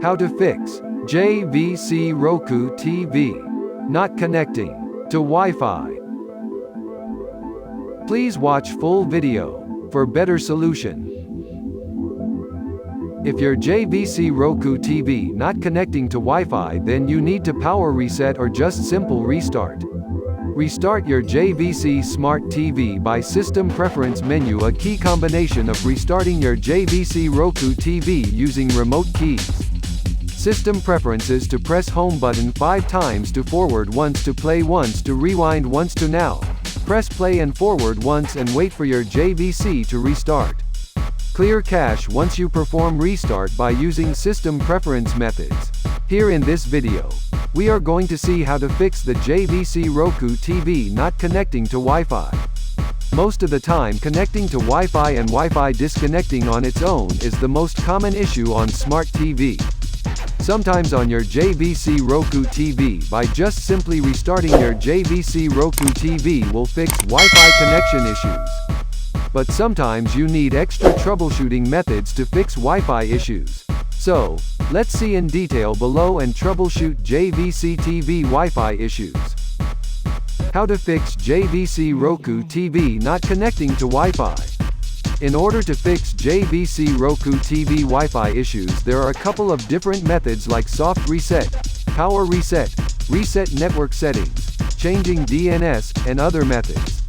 How to fix JVC Roku TV not connecting to Wi-Fi. Please watch full video for better solution. If your JVC Roku TV not connecting to Wi-Fi, then you need to power reset or just simple restart. Restart your JVC Smart TV by System Preference menu, a key combination of restarting your JVC Roku TV using remote keys. System preferences: to press home button 5 times, to forward once, to play once, to rewind once, to now. Press play and forward once and wait for your JVC to restart. Clear cache once you perform restart by using system preference methods. Here in this video, we are going to see how to fix the JVC Roku TV not connecting to Wi-Fi. Most of the time, connecting to Wi-Fi and Wi-Fi disconnecting on its own is the most common issue on smart TV. Sometimes on your JVC Roku TV, by just simply restarting your JVC Roku TV will fix Wi-Fi connection issues. But sometimes you need extra troubleshooting methods to fix Wi-Fi issues. So, let's see in detail below and troubleshoot JVC TV Wi-Fi issues. How to fix JVC Roku TV not connecting to Wi-Fi. In order to fix JVC Roku TV Wi-Fi issues, there are a couple of different methods like soft reset, power reset, reset network settings, changing DNS, and other methods.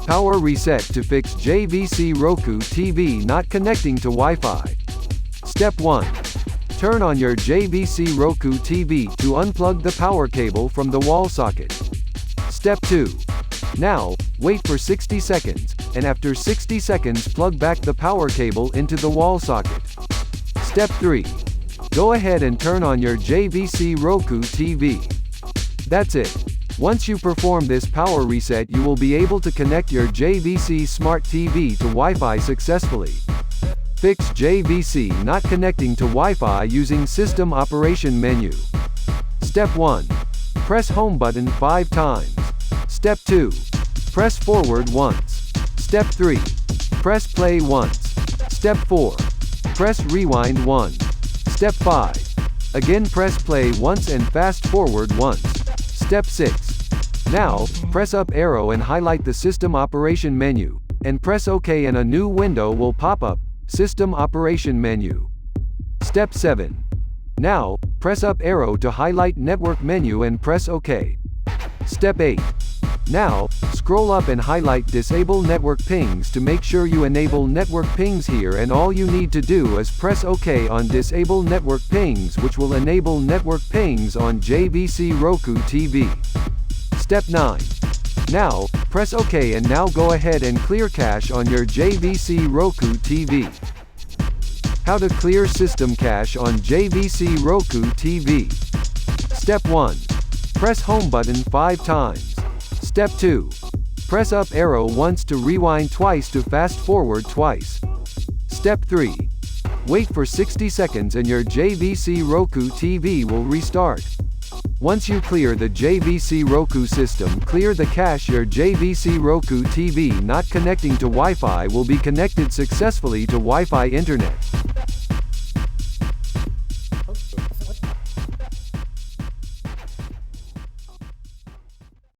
Power reset to fix JVC Roku TV not connecting to Wi-Fi. Step 1. Turn on your JVC Roku TV to unplug the power cable from the wall socket. Step 2. Now, wait for 60 seconds, and after 60 seconds plug back the power cable into the wall socket. Step 3. Go ahead and turn on your JVC Roku TV. That's it. Once you perform this power reset, you will be able to connect your JVC Smart TV to Wi-Fi successfully. Fix JVC not connecting to Wi-Fi using System Operation menu. Step 1. Press home button 5 times. Step 2. Press forward once. Step 3. Press play once. Step 4. Press rewind once. Step 5. Again press play once and fast forward once. Step 6. Now, press up arrow and highlight the System Operation menu, and press OK and a new window will pop up, System Operation menu. Step 7. Now, press up arrow to highlight Network menu and press OK. Step 8. Now, scroll up and highlight Disable Network Pings to make sure you enable network pings here, and all you need to do is press OK on Disable Network Pings, which will enable network pings on JVC Roku TV. Step 9. Now, press OK and now go ahead and clear cache on your JVC Roku TV. How to clear system cache on JVC Roku TV. Step 1. Press home button 5 times. Step 2. Press up arrow once to rewind, twice to fast forward twice. Step 3. Wait for 60 seconds and your JVC Roku TV will restart. Once you clear the JVC Roku system, clear the cache. Your JVC Roku TV not connecting to Wi-Fi will be connected successfully to Wi-Fi internet.